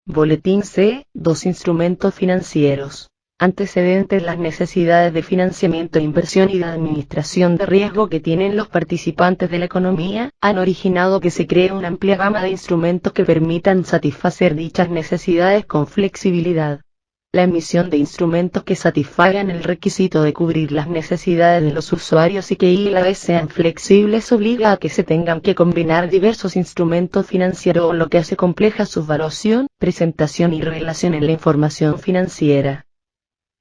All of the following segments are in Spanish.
Boletín C. 2 instrumentos financieros. Antecedentes: las necesidades de financiamiento, inversión y de administración de riesgo que tienen los participantes de la economía, han originado que se cree una amplia gama de instrumentos que permitan satisfacer dichas necesidades con flexibilidad. La emisión de instrumentos que satisfagan el requisito de cubrir las necesidades de los usuarios y que a la vez sean flexibles obliga a que se tengan que combinar diversos instrumentos financieros, lo que hace compleja su evaluación, presentación y relación en la información financiera.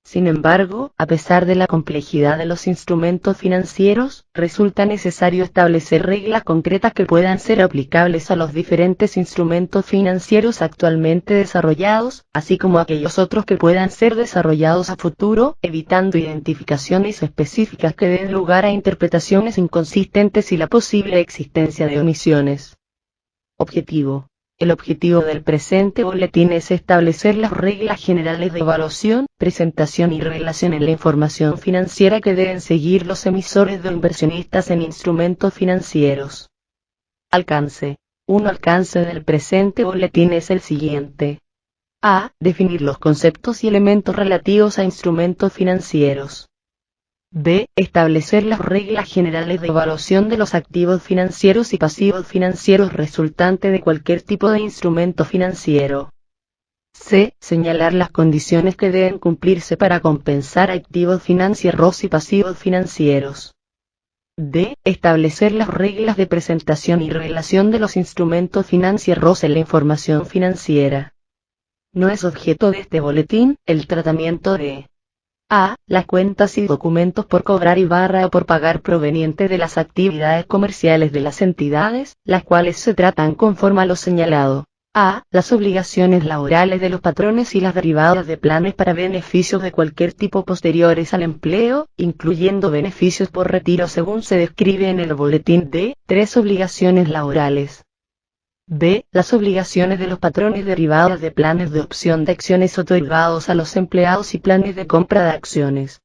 Sin embargo, a pesar de la complejidad de los instrumentos financieros, resulta necesario establecer reglas concretas que puedan ser aplicables a los diferentes instrumentos financieros actualmente desarrollados, así como a aquellos otros que puedan ser desarrollados a futuro, evitando identificaciones específicas que den lugar a interpretaciones inconsistentes y la posible existencia de omisiones. Objetivo. El objetivo del presente boletín es establecer las reglas generales de evaluación, presentación y relación en la información financiera que deben seguir los emisores o inversionistas en instrumentos financieros. Alcance. Un alcance del presente boletín es el siguiente. A. Definir los conceptos y elementos relativos a instrumentos financieros. B. Establecer las reglas generales de evaluación de los activos financieros y pasivos financieros resultantes de cualquier tipo de instrumento financiero. C. Señalar las condiciones que deben cumplirse para compensar activos financieros y pasivos financieros. D. Establecer las reglas de presentación y relación de los instrumentos financieros en la información financiera. No es objeto de este boletín el tratamiento de A. Las cuentas y documentos por cobrar y o por pagar provenientes de las actividades comerciales de las entidades, las cuales se tratan conforme a lo señalado. A. Las obligaciones laborales de los patrones y las derivadas de planes para beneficios de cualquier tipo posteriores al empleo, incluyendo beneficios por retiro según se describe en el boletín D. 3 obligaciones laborales. B. Las obligaciones de los patrones derivadas de planes de opción de acciones otorgados a los empleados y planes de compra de acciones.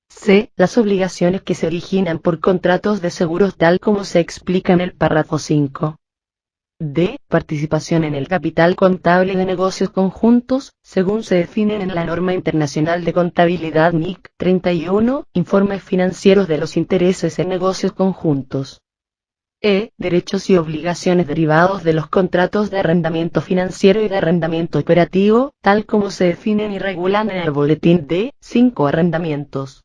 C. Las obligaciones que se originan por contratos de seguros tal como se explica en el párrafo 5. D. Participación en el capital contable de negocios conjuntos, según se definen en la norma internacional de contabilidad NIC 31, informes financieros de los intereses en negocios conjuntos. E. Derechos y obligaciones derivados de los contratos de arrendamiento financiero y de arrendamiento operativo, tal como se definen y regulan en el boletín D. 5 arrendamientos.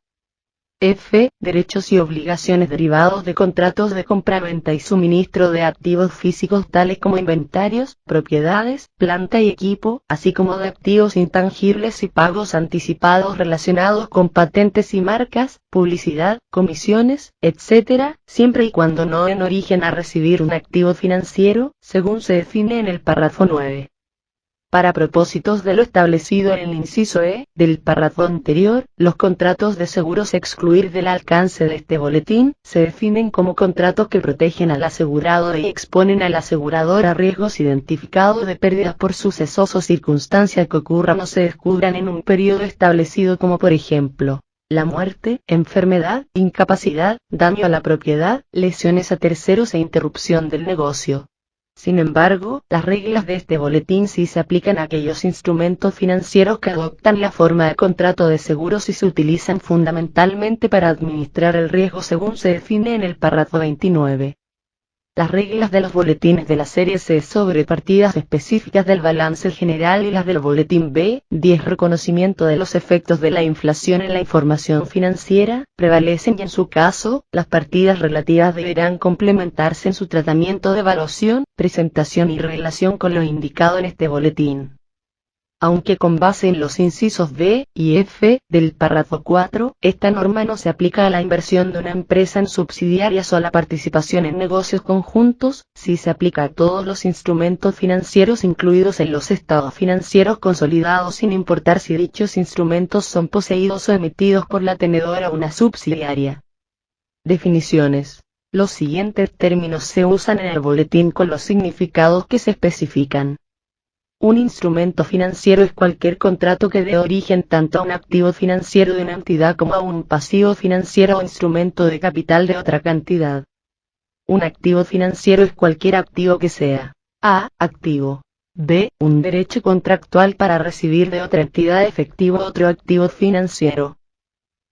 F. Derechos y obligaciones derivados de contratos de compra-venta y suministro de activos físicos tales como inventarios, propiedades, planta y equipo, así como de activos intangibles y pagos anticipados relacionados con patentes y marcas, publicidad, comisiones, etc., siempre y cuando no den origen a recibir un activo financiero, según se define en el párrafo 9. Para propósitos de lo establecido en el inciso E del párrafo anterior, los contratos de seguros excluir del alcance de este boletín, se definen como contratos que protegen al asegurado y exponen al asegurador a riesgos identificados de pérdidas por sucesos o circunstancias que ocurran o se descubran en un periodo establecido, como por ejemplo, la muerte, enfermedad, incapacidad, daño a la propiedad, lesiones a terceros e interrupción del negocio. Sin embargo, las reglas de este boletín sí se aplican a aquellos instrumentos financieros que adoptan la forma de contrato de seguros y se utilizan fundamentalmente para administrar el riesgo según se define en el párrafo 29. Las reglas de los boletines de la serie C sobre partidas específicas del balance general y las del boletín B. 10 reconocimiento de los efectos de la inflación en la información financiera, prevalecen y en su caso, las partidas relativas deberán complementarse en su tratamiento de evaluación, presentación y relación con lo indicado en este boletín. Aunque con base en los incisos B y F del párrafo 4, esta norma no se aplica a la inversión de una empresa en subsidiarias o a la participación en negocios conjuntos, sí se aplica a todos los instrumentos financieros incluidos en los estados financieros consolidados sin importar si dichos instrumentos son poseídos o emitidos por la tenedora o una subsidiaria. Definiciones. Los siguientes términos se usan en el boletín con los significados que se especifican. Un instrumento financiero es cualquier contrato que dé origen tanto a un activo financiero de una entidad como a un pasivo financiero o instrumento de capital de otra cantidad. Un activo financiero es cualquier activo que sea A. Activo. B. Un derecho contractual para recibir de otra entidad efectivo otro activo financiero.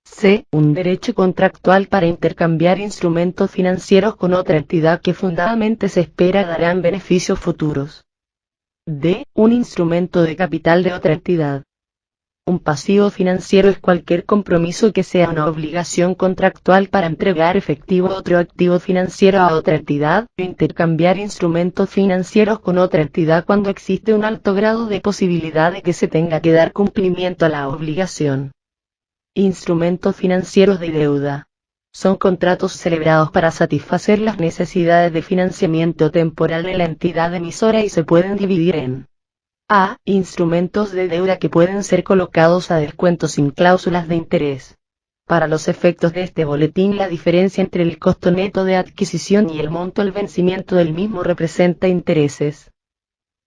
C. Un derecho contractual para intercambiar instrumentos financieros con otra entidad que fundadamente se espera darán beneficios futuros. D. Un instrumento de capital de otra entidad. Un pasivo financiero es cualquier compromiso que sea una obligación contractual para entregar efectivo otro activo financiero a otra entidad, o intercambiar instrumentos financieros con otra entidad cuando existe un alto grado de posibilidad de que se tenga que dar cumplimiento a la obligación. Instrumentos financieros de deuda. Son contratos celebrados para satisfacer las necesidades de financiamiento temporal de la entidad emisora y se pueden dividir en A. Instrumentos de deuda que pueden ser colocados a descuento sin cláusulas de interés. Para los efectos de este boletín, la diferencia entre el costo neto de adquisición y el monto al vencimiento del mismo representa intereses.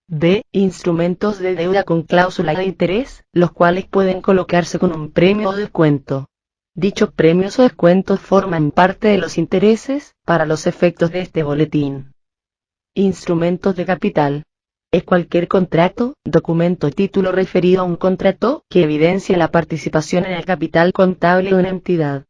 B. Instrumentos de deuda con cláusula de interés, los cuales pueden colocarse con un premio o descuento. Dichos premios o descuentos forman parte de los intereses, para los efectos de este boletín. Instrumentos de capital. Es cualquier contrato, documento o título referido a un contrato que evidencia la participación en el capital contable de una entidad.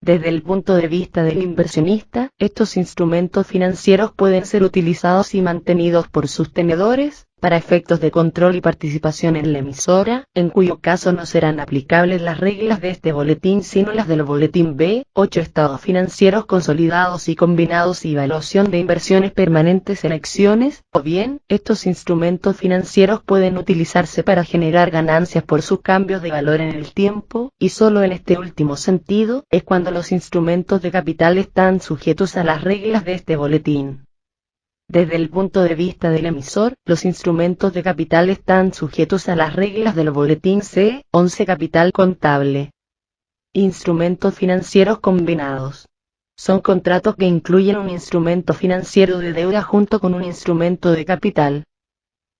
Desde el punto de vista del inversionista, estos instrumentos financieros pueden ser utilizados y mantenidos por sus tenedores, para efectos de control y participación en la emisora, en cuyo caso no serán aplicables las reglas de este boletín sino las del boletín B, 8 estados financieros consolidados y combinados y evaluación de inversiones permanentes en acciones, o bien, estos instrumentos financieros pueden utilizarse para generar ganancias por sus cambios de valor en el tiempo, y solo en este último sentido, es cuando los instrumentos de capital están sujetos a las reglas de este boletín. Desde el punto de vista del emisor, los instrumentos de capital están sujetos a las reglas del boletín C, 11 capital contable. Instrumentos financieros combinados. Son contratos que incluyen un instrumento financiero de deuda junto con un instrumento de capital.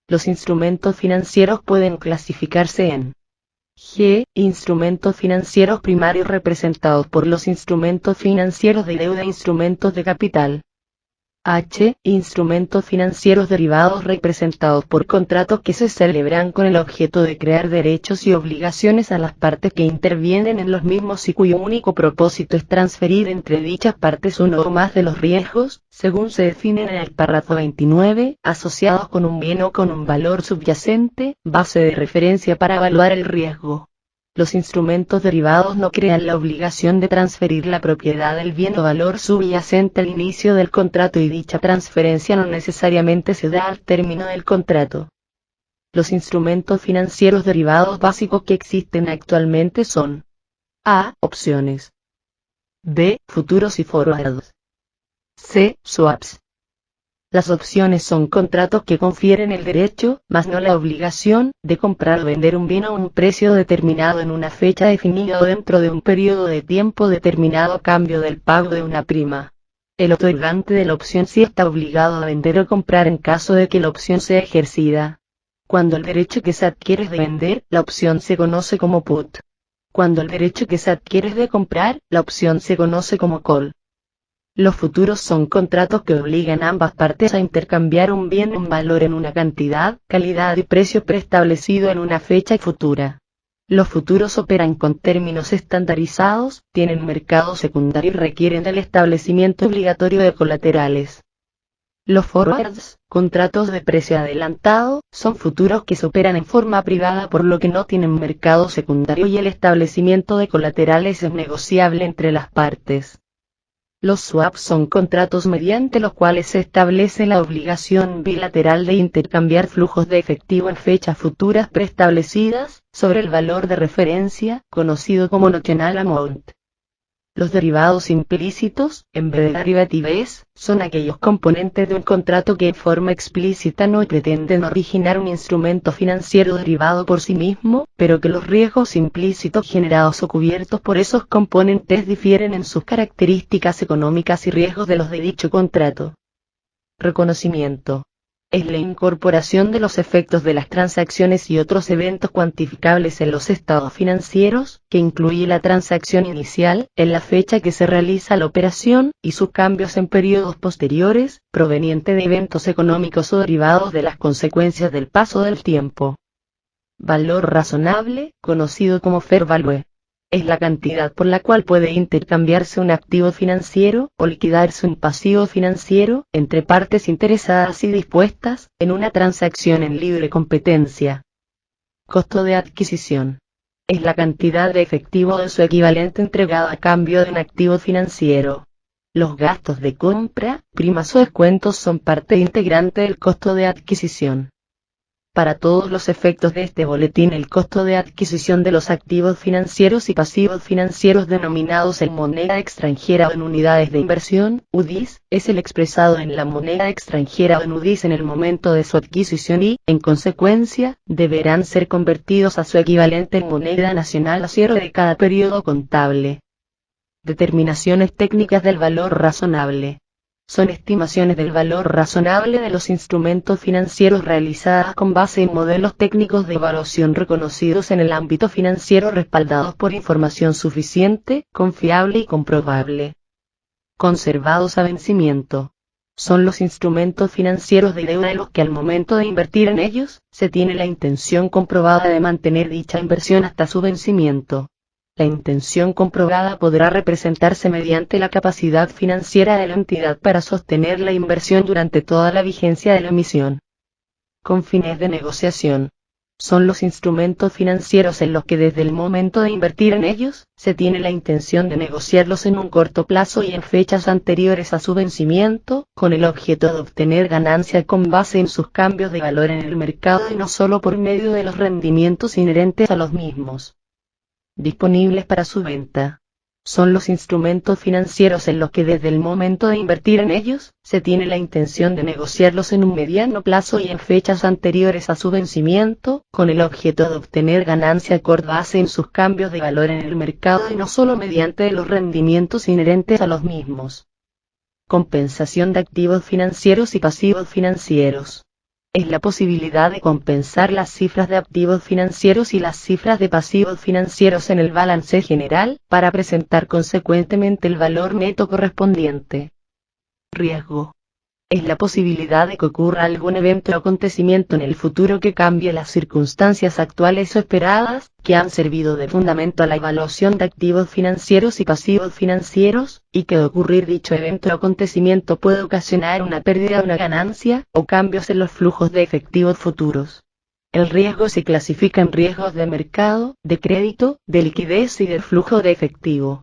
Los instrumentos financieros pueden clasificarse en G. Instrumentos financieros primarios representados por los instrumentos financieros de deuda e instrumentos de capital. H. Instrumentos financieros derivados representados por contratos que se celebran con el objeto de crear derechos y obligaciones a las partes que intervienen en los mismos y cuyo único propósito es transferir entre dichas partes uno o más de los riesgos, según se definen en el párrafo 29, asociados con un bien o con un valor subyacente, base de referencia para evaluar el riesgo. Los instrumentos derivados no crean la obligación de transferir la propiedad del bien o valor subyacente al inicio del contrato y dicha transferencia no necesariamente se da al término del contrato. Los instrumentos financieros derivados básicos que existen actualmente son A. Opciones. B. Futuros y forwards. C. Swaps. Las opciones son contratos que confieren el derecho, mas no la obligación, de comprar o vender un bien a un precio determinado en una fecha definida o dentro de un periodo de tiempo determinado a cambio del pago de una prima. El otorgante de la opción sí está obligado a vender o comprar en caso de que la opción sea ejercida. Cuando el derecho que se adquiere es de vender, la opción se conoce como put. Cuando el derecho que se adquiere es de comprar, la opción se conoce como call. Los futuros son contratos que obligan a ambas partes a intercambiar un bien o un valor en una cantidad, calidad y precio preestablecido en una fecha futura. Los futuros operan con términos estandarizados, tienen mercado secundario y requieren del establecimiento obligatorio de colaterales. Los forwards, contratos de precio adelantado, son futuros que se operan en forma privada por lo que no tienen mercado secundario y el establecimiento de colaterales es negociable entre las partes. Los swaps son contratos mediante los cuales se establece la obligación bilateral de intercambiar flujos de efectivo en fechas futuras preestablecidas, sobre el valor de referencia, conocido como notional amount. Los derivados implícitos, en vez de derivatives, son aquellos componentes de un contrato que en forma explícita no pretenden originar un instrumento financiero derivado por sí mismo, pero que los riesgos implícitos generados o cubiertos por esos componentes difieren en sus características económicas y riesgos de los de dicho contrato. Reconocimiento. Es la incorporación de los efectos de las transacciones y otros eventos cuantificables en los estados financieros, que incluye la transacción inicial, en la fecha que se realiza la operación, y sus cambios en periodos posteriores, proveniente de eventos económicos o derivados de las consecuencias del paso del tiempo. Valor razonable, conocido como fair value. Es la cantidad por la cual puede intercambiarse un activo financiero, o liquidarse un pasivo financiero, entre partes interesadas y dispuestas, en una transacción en libre competencia. Costo de adquisición. Es la cantidad de efectivo o su equivalente entregado a cambio de un activo financiero. Los gastos de compra, primas o descuentos son parte integrante del costo de adquisición. Para todos los efectos de este boletín, el costo de adquisición de los activos financieros y pasivos financieros denominados en moneda extranjera o en unidades de inversión, UDIs, es el expresado en la moneda extranjera o en UDIs en el momento de su adquisición y, en consecuencia, deberán ser convertidos a su equivalente en moneda nacional a cierre de cada periodo contable. Determinaciones técnicas del valor razonable. Son estimaciones del valor razonable de los instrumentos financieros realizadas con base en modelos técnicos de evaluación reconocidos en el ámbito financiero, respaldados por información suficiente, confiable y comprobable. Conservados a vencimiento. Son los instrumentos financieros de deuda en los que al momento de invertir en ellos, se tiene la intención comprobada de mantener dicha inversión hasta su vencimiento. La intención comprobada podrá representarse mediante la capacidad financiera de la entidad para sostener la inversión durante toda la vigencia de la emisión. Con fines de negociación. Son los instrumentos financieros en los que desde el momento de invertir en ellos, se tiene la intención de negociarlos en un corto plazo y en fechas anteriores a su vencimiento, con el objeto de obtener ganancia con base en sus cambios de valor en el mercado y no solo por medio de los rendimientos inherentes a los mismos. Disponibles para su venta. Son los instrumentos financieros en los que desde el momento de invertir en ellos, se tiene la intención de negociarlos en un mediano plazo y en fechas anteriores a su vencimiento, con el objeto de obtener ganancia con base en sus cambios de valor en el mercado y no solo mediante los rendimientos inherentes a los mismos. Compensación de activos financieros y pasivos financieros. Es la posibilidad de compensar las cifras de activos financieros y las cifras de pasivos financieros en el balance general, para presentar consecuentemente el valor neto correspondiente. Riesgo. Es la posibilidad de que ocurra algún evento o acontecimiento en el futuro que cambie las circunstancias actuales o esperadas, que han servido de fundamento a la evaluación de activos financieros y pasivos financieros, y que de ocurrir dicho evento o acontecimiento puede ocasionar una pérdida o una ganancia, o cambios en los flujos de efectivos futuros. El riesgo se clasifica en riesgos de mercado, de crédito, de liquidez y del flujo de efectivo.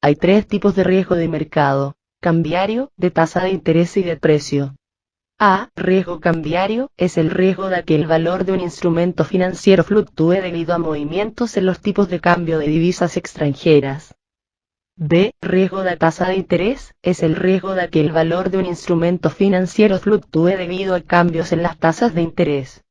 Hay tres tipos de riesgo de mercado: cambiario, de tasa de interés y de precio. A. Riesgo cambiario, es el riesgo de que el valor de un instrumento financiero fluctúe debido a movimientos en los tipos de cambio de divisas extranjeras. B. Riesgo de tasa de interés, es el riesgo de que el valor de un instrumento financiero fluctúe debido a cambios en las tasas de interés.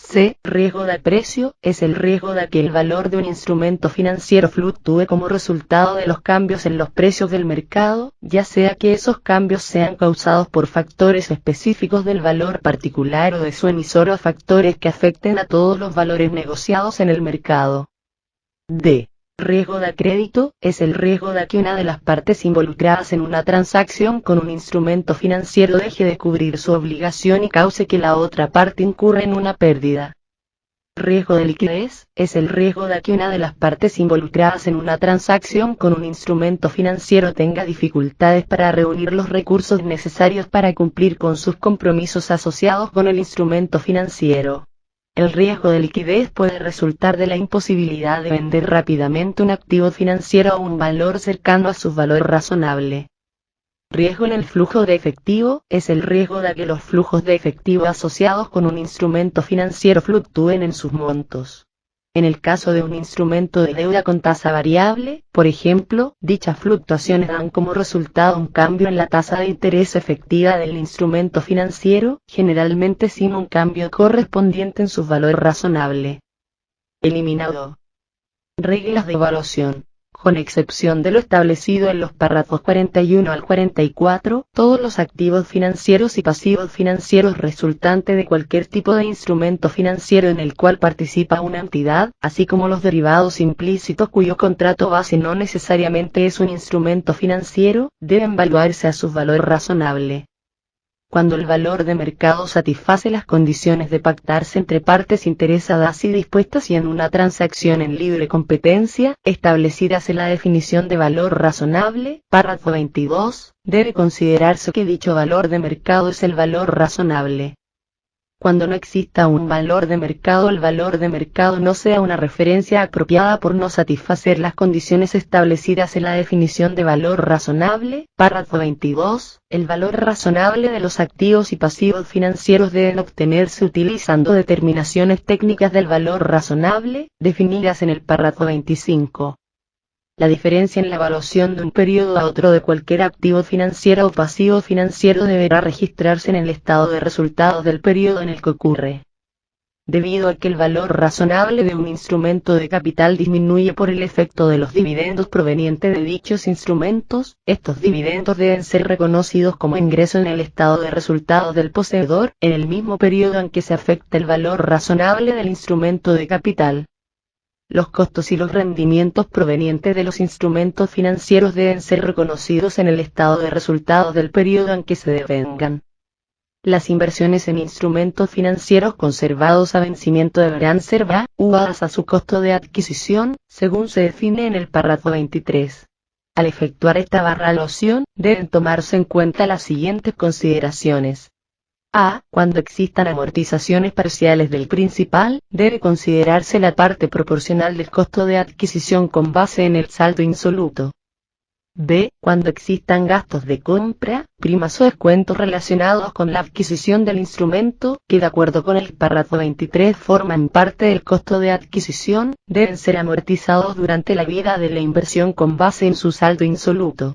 C. Riesgo de precio, es el riesgo de que el valor de un instrumento financiero fluctúe como resultado de los cambios en los precios del mercado, ya sea que esos cambios sean causados por factores específicos del valor particular o de su emisor o factores que afecten a todos los valores negociados en el mercado. D. Riesgo de crédito, es el riesgo de que una de las partes involucradas en una transacción con un instrumento financiero deje de cubrir su obligación y cause que la otra parte incurra en una pérdida. Riesgo de liquidez, es el riesgo de que una de las partes involucradas en una transacción con un instrumento financiero tenga dificultades para reunir los recursos necesarios para cumplir con sus compromisos asociados con el instrumento financiero. El riesgo de liquidez puede resultar de la imposibilidad de vender rápidamente un activo financiero a un valor cercano a su valor razonable. Riesgo en el flujo de efectivo, es el riesgo de que los flujos de efectivo asociados con un instrumento financiero fluctúen en sus montos. En el caso de un instrumento de deuda con tasa variable, por ejemplo, dichas fluctuaciones dan como resultado un cambio en la tasa de interés efectiva del instrumento financiero, generalmente sin un cambio correspondiente en su valor razonable. Eliminado. Reglas de evaluación. Con excepción de lo establecido en los párrafos 41 al 44, todos los activos financieros y pasivos financieros resultantes de cualquier tipo de instrumento financiero en el cual participa una entidad, así como los derivados implícitos cuyo contrato base no necesariamente es un instrumento financiero, deben valuarse a su valor razonable. Cuando el valor de mercado satisface las condiciones de pactarse entre partes interesadas y dispuestas y en una transacción en libre competencia, establecidas en la definición de valor razonable, párrafo 22, debe considerarse que dicho valor de mercado es el valor razonable. Cuando no exista un valor de mercado, el valor de mercado no sea una referencia apropiada por no satisfacer las condiciones establecidas en la definición de valor razonable, párrafo 22, el valor razonable de los activos y pasivos financieros deben obtenerse utilizando determinaciones técnicas del valor razonable, definidas en el párrafo 25. La diferencia en la evaluación de un periodo a otro de cualquier activo financiero o pasivo financiero deberá registrarse en el estado de resultados del periodo en el que ocurre. Debido a que el valor razonable de un instrumento de capital disminuye por el efecto de los dividendos provenientes de dichos instrumentos, estos dividendos deben ser reconocidos como ingreso en el estado de resultados del poseedor, en el mismo periodo en que se afecta el valor razonable del instrumento de capital. Los costos y los rendimientos provenientes de los instrumentos financieros deben ser reconocidos en el estado de resultados del periodo en que se devengan. Las inversiones en instrumentos financieros conservados a vencimiento deberán ser evaluadas a su costo de adquisición, según se define en el párrafo 23. Al efectuar esta evaluación, deben tomarse en cuenta las siguientes consideraciones. A. Cuando existan amortizaciones parciales del principal, debe considerarse la parte proporcional del costo de adquisición con base en el saldo insoluto. B. Cuando existan gastos de compra, primas o descuentos relacionados con la adquisición del instrumento, que de acuerdo con el párrafo 23 forman parte del costo de adquisición, deben ser amortizados durante la vida de la inversión con base en su saldo insoluto.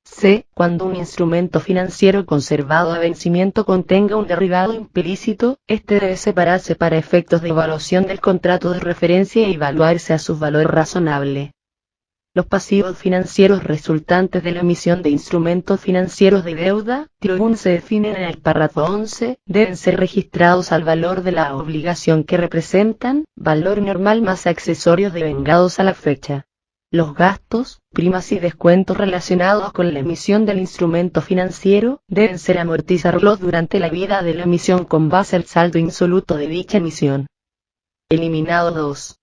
C. Cuando un instrumento financiero conservado a vencimiento contenga un derivado implícito, este debe separarse para efectos de evaluación del contrato de referencia y evaluarse a su valor razonable. Los pasivos financieros resultantes de la emisión de instrumentos financieros de deuda, según se definen en el párrafo 11, deben ser registrados al valor de la obligación que representan, valor normal más accesorios devengados a la fecha. Los gastos, primas y descuentos relacionados con la emisión del instrumento financiero, deben ser amortizados durante la vida de la emisión con base al saldo insoluto de dicha emisión. Eliminado 2.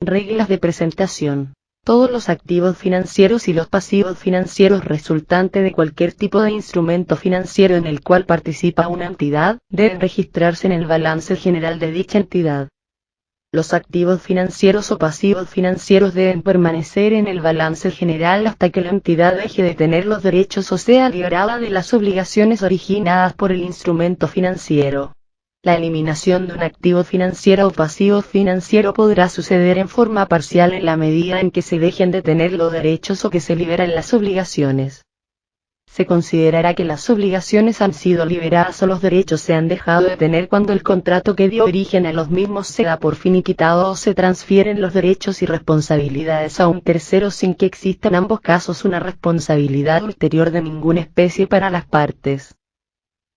Reglas de presentación. Todos los activos financieros y los pasivos financieros resultantes de cualquier tipo de instrumento financiero en el cual participa una entidad, deben registrarse en el balance general de dicha entidad. Los activos financieros o pasivos financieros deben permanecer en el balance general hasta que la entidad deje de tener los derechos o sea liberada de las obligaciones originadas por el instrumento financiero. La eliminación de un activo financiero o pasivo financiero podrá suceder en forma parcial en la medida en que se dejen de tener los derechos o que se liberen las obligaciones. Se considerará que las obligaciones han sido liberadas o los derechos se han dejado de tener cuando el contrato que dio origen a los mismos se da por finiquitado o se transfieren los derechos y responsabilidades a un tercero sin que exista en ambos casos una responsabilidad ulterior de ninguna especie para las partes.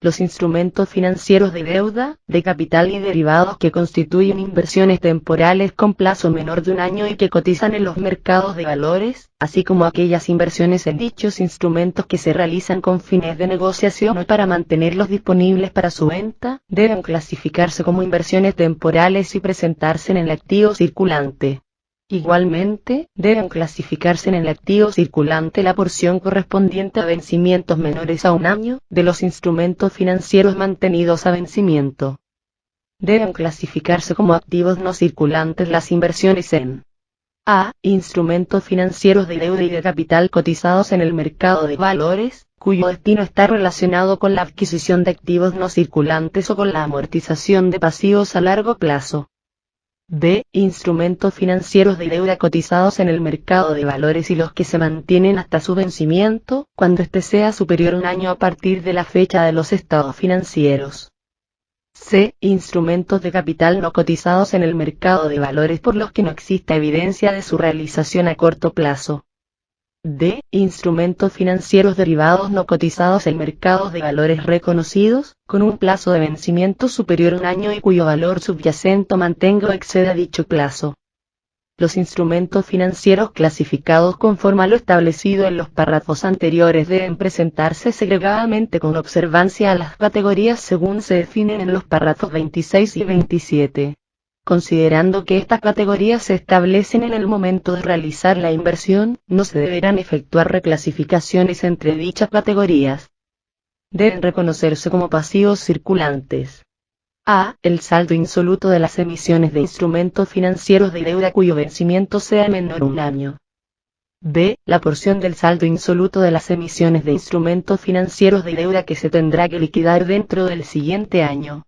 Los instrumentos financieros de deuda, de capital y derivados que constituyen inversiones temporales con plazo menor de un año y que cotizan en los mercados de valores, así como aquellas inversiones en dichos instrumentos que se realizan con fines de negociación o para mantenerlos disponibles para su venta, deben clasificarse como inversiones temporales y presentarse en el activo circulante. Igualmente, deben clasificarse en el activo circulante la porción correspondiente a vencimientos menores a un año, de los instrumentos financieros mantenidos a vencimiento. Deben clasificarse como activos no circulantes las inversiones en A. Instrumentos financieros de deuda y de capital cotizados en el mercado de valores, cuyo destino está relacionado con la adquisición de activos no circulantes o con la amortización de pasivos a largo plazo. B. Instrumentos financieros de deuda cotizados en el mercado de valores y los que se mantienen hasta su vencimiento, cuando éste sea superior a un año a partir de la fecha de los estados financieros. C. Instrumentos de capital no cotizados en el mercado de valores por los que no exista evidencia de su realización a corto plazo. D. Instrumentos financieros derivados no cotizados en mercados de valores reconocidos, con un plazo de vencimiento superior a un año y cuyo valor subyacente mantenga o exceda dicho plazo. Los instrumentos financieros clasificados conforme a lo establecido en los párrafos anteriores deben presentarse segregadamente con observancia a las categorías según se definen en los párrafos 26 y 27. Considerando que estas categorías se establecen en el momento de realizar la inversión, no se deberán efectuar reclasificaciones entre dichas categorías. Deben reconocerse como pasivos circulantes. A. El saldo insoluto de las emisiones de instrumentos financieros de deuda cuyo vencimiento sea menor a un año. B. La porción del saldo insoluto de las emisiones de instrumentos financieros de deuda que se tendrá que liquidar dentro del siguiente año.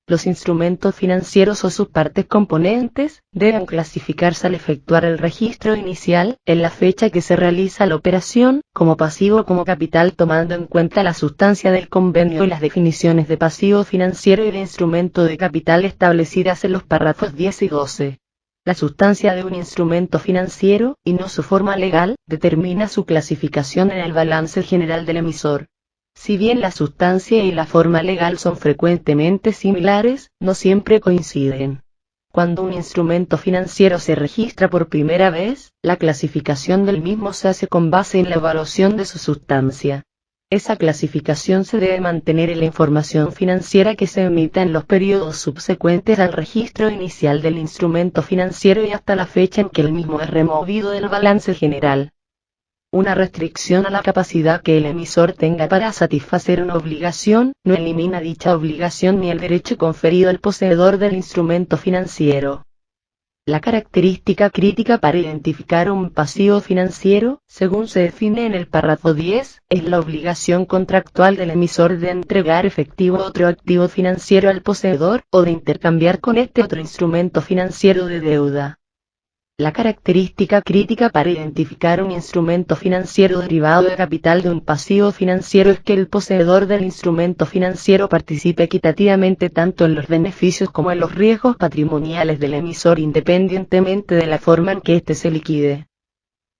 Los instrumentos financieros o sus partes componentes deben clasificarse al efectuar el registro inicial, en la fecha que se realiza la operación, como pasivo o como capital tomando en cuenta la sustancia del convenio y las definiciones de pasivo financiero y de instrumento de capital establecidas en los párrafos 10 y 12. La sustancia de un instrumento financiero, y no su forma legal, determina su clasificación en el balance general del emisor. Si bien la sustancia y la forma legal son frecuentemente similares, no siempre coinciden. Cuando un instrumento financiero se registra por primera vez, la clasificación del mismo se hace con base en la evaluación de su sustancia. Esa clasificación se debe mantener en la información financiera que se emita en los periodos subsecuentes al registro inicial del instrumento financiero y hasta la fecha en que el mismo es removido del balance general. Una restricción a la capacidad que el emisor tenga para satisfacer una obligación, no elimina dicha obligación ni el derecho conferido al poseedor del instrumento financiero. La característica crítica para identificar un pasivo financiero, según se define en el párrafo 10, es la obligación contractual del emisor de entregar efectivo otro activo financiero al poseedor, o de intercambiar con este otro instrumento financiero de deuda. La característica crítica para identificar un instrumento financiero derivado de capital de un pasivo financiero es que el poseedor del instrumento financiero participe equitativamente tanto en los beneficios como en los riesgos patrimoniales del emisor independientemente de la forma en que éste se liquide.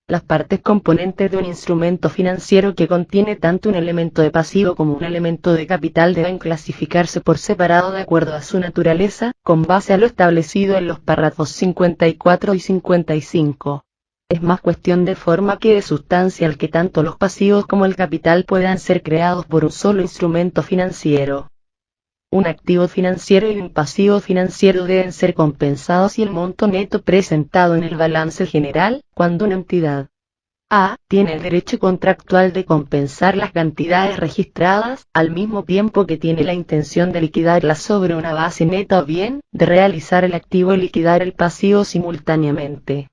Las partes componentes de un instrumento financiero que contiene tanto un elemento de pasivo como un elemento de capital deben clasificarse por separado de acuerdo a su naturaleza, con base a lo establecido en los párrafos 54 y 55. Es más cuestión de forma que de sustancia el que tanto los pasivos como el capital puedan ser creados por un solo instrumento financiero. Un activo financiero y un pasivo financiero deben ser compensados y el monto neto presentado en el balance general, cuando una entidad A tiene el derecho contractual de compensar las cantidades registradas, al mismo tiempo que tiene la intención de liquidarlas sobre una base neta o bien, de realizar el activo y liquidar el pasivo simultáneamente.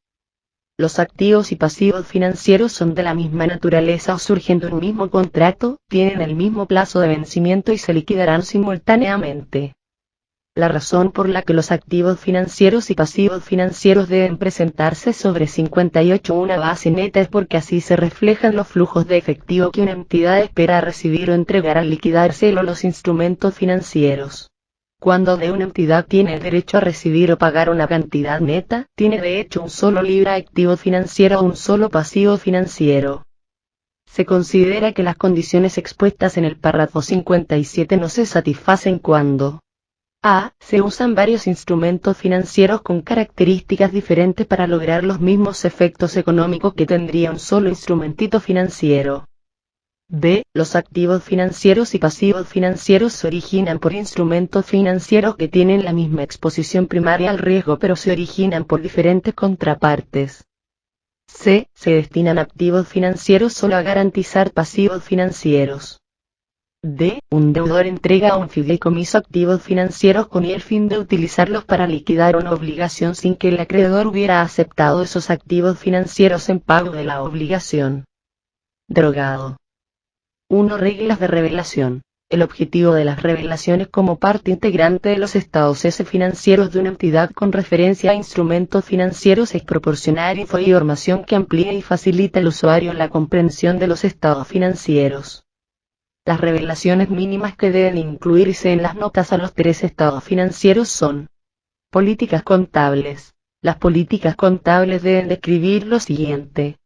Los activos y pasivos financieros son de la misma naturaleza o surgen de un mismo contrato, tienen el mismo plazo de vencimiento y se liquidarán simultáneamente. La razón por la que los activos financieros y pasivos financieros deben presentarse sobre 58 una base neta es porque así se reflejan los flujos de efectivo que una entidad espera recibir o entregar al liquidarse los instrumentos financieros. Cuando de una entidad tiene el derecho a recibir o pagar una cantidad neta, tiene de hecho un solo libra activo financiero o un solo pasivo financiero. Se considera que las condiciones expuestas en el párrafo 57 no se satisfacen cuando A. Se usan varios instrumentos financieros con características diferentes para lograr los mismos efectos económicos que tendría un solo instrumentito financiero. B. Los activos financieros y pasivos financieros se originan por instrumentos financieros que tienen la misma exposición primaria al riesgo pero se originan por diferentes contrapartes. C. Se destinan activos financieros solo a garantizar pasivos financieros. D. Un deudor entrega a un fideicomiso activos financieros con el fin de utilizarlos para liquidar una obligación sin que el acreedor hubiera aceptado esos activos financieros en pago de la obligación. Derogado. 1. Reglas de revelación. El objetivo de las revelaciones como parte integrante de los estados financieros de una entidad con referencia a instrumentos financieros es proporcionar información que amplíe y facilite al usuario la comprensión de los estados financieros. Las revelaciones mínimas que deben incluirse en las notas a los 3 estados financieros son: políticas contables. Las políticas contables deben describir lo siguiente.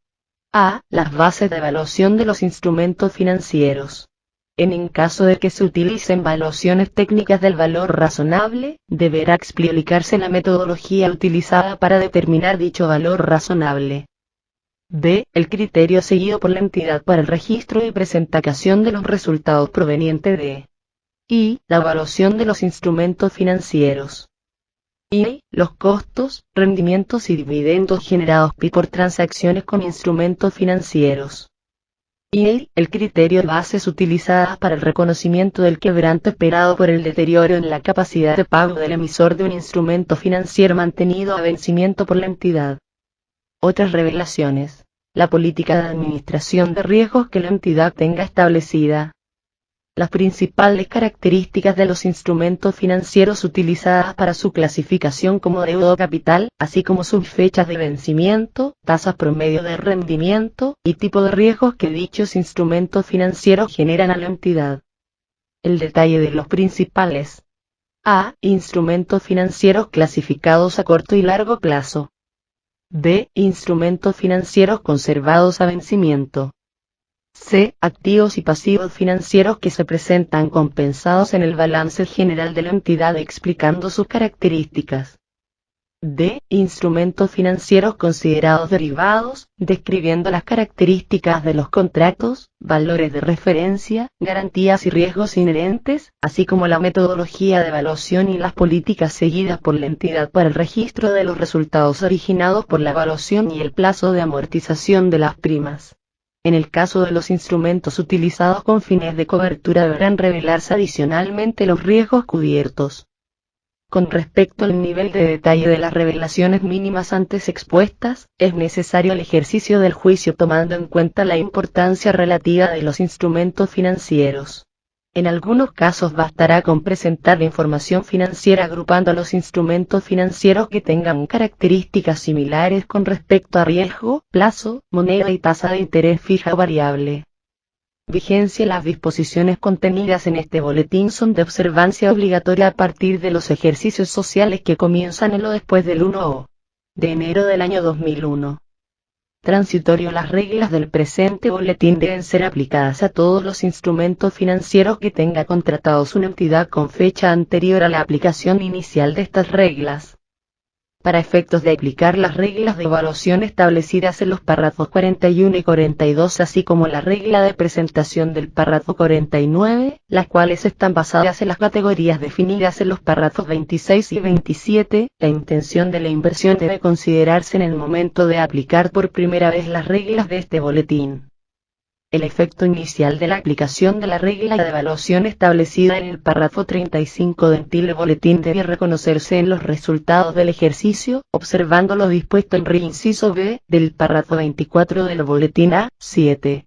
A. Las bases de evaluación de los instrumentos financieros. En caso de que se utilicen evaluaciones técnicas del valor razonable, deberá explicarse la metodología utilizada para determinar dicho valor razonable. B. El criterio seguido por la entidad para el registro y presentación de los resultados provenientes de I. La evaluación de los instrumentos financieros. Y. Los costos, rendimientos y dividendos generados por transacciones con instrumentos financieros. Y. El criterio de bases utilizadas para el reconocimiento del quebranto esperado por el deterioro en la capacidad de pago del emisor de un instrumento financiero mantenido a vencimiento por la entidad. Otras revelaciones. La política de administración de riesgos que la entidad tenga establecida. Las principales características de los instrumentos financieros utilizadas para su clasificación como deuda o capital, así como sus fechas de vencimiento, tasas promedio de rendimiento, y tipo de riesgos que dichos instrumentos financieros generan a la entidad. El detalle de los principales. A. Instrumentos financieros clasificados a corto y largo plazo. B. Instrumentos financieros conservados a vencimiento. C. Activos y pasivos financieros que se presentan compensados en el balance general de la entidad explicando sus características. D. Instrumentos financieros considerados derivados, describiendo las características de los contratos, valores de referencia, garantías y riesgos inherentes, así como la metodología de evaluación y las políticas seguidas por la entidad para el registro de los resultados originados por la evaluación y el plazo de amortización de las primas. En el caso de los instrumentos utilizados con fines de cobertura deberán revelarse adicionalmente los riesgos cubiertos. Con respecto al nivel de detalle de las revelaciones mínimas antes expuestas, es necesario el ejercicio del juicio tomando en cuenta la importancia relativa de los instrumentos financieros. En algunos casos bastará con presentar la información financiera agrupando a los instrumentos financieros que tengan características similares con respecto a riesgo, plazo, moneda y tasa de interés fija o variable. Vigencia. Las disposiciones contenidas en este boletín son de observancia obligatoria a partir de los ejercicios sociales que comienzan en o después del 1 de enero del año 2001. Transitorio. Las reglas del presente boletín deben ser aplicadas a todos los instrumentos financieros que tenga contratados una entidad con fecha anterior a la aplicación inicial de estas reglas. Para efectos de aplicar las reglas de evaluación establecidas en los párrafos 41 y 42, así como la regla de presentación del párrafo 49, las cuales están basadas en las categorías definidas en los párrafos 26 y 27, la intención de la inversión debe considerarse en el momento de aplicar por primera vez las reglas de este boletín. El efecto inicial de la aplicación de la regla de evaluación establecida en el párrafo 35 del boletín debe reconocerse en los resultados del ejercicio, observando lo dispuesto en inciso B del párrafo 24 del boletín A7.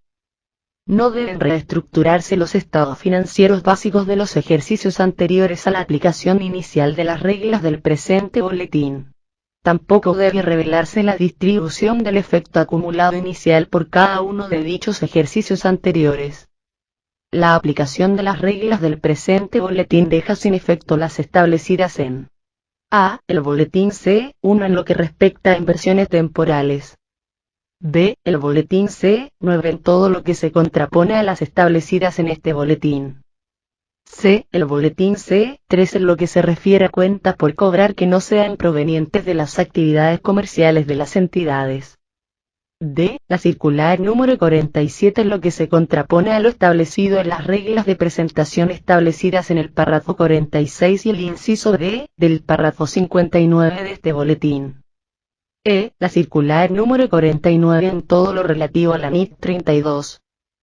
No deben reestructurarse los estados financieros básicos de los ejercicios anteriores a la aplicación inicial de las reglas del presente boletín. Tampoco debe revelarse la distribución del efecto acumulado inicial por cada uno de dichos ejercicios anteriores. La aplicación de las reglas del presente boletín deja sin efecto las establecidas en A. El boletín C1 en lo que respecta a inversiones temporales. B. El boletín C9 en todo lo que se contrapone a las establecidas en este boletín. C. El boletín C3 en lo que se refiere a cuentas por cobrar que no sean provenientes de las actividades comerciales de las entidades. D. La circular número 47 en lo que se contrapone a lo establecido en las reglas de presentación establecidas en el párrafo 46 y el inciso D del párrafo 59 de este boletín. E. La circular número 49 en todo lo relativo a la NIC 32.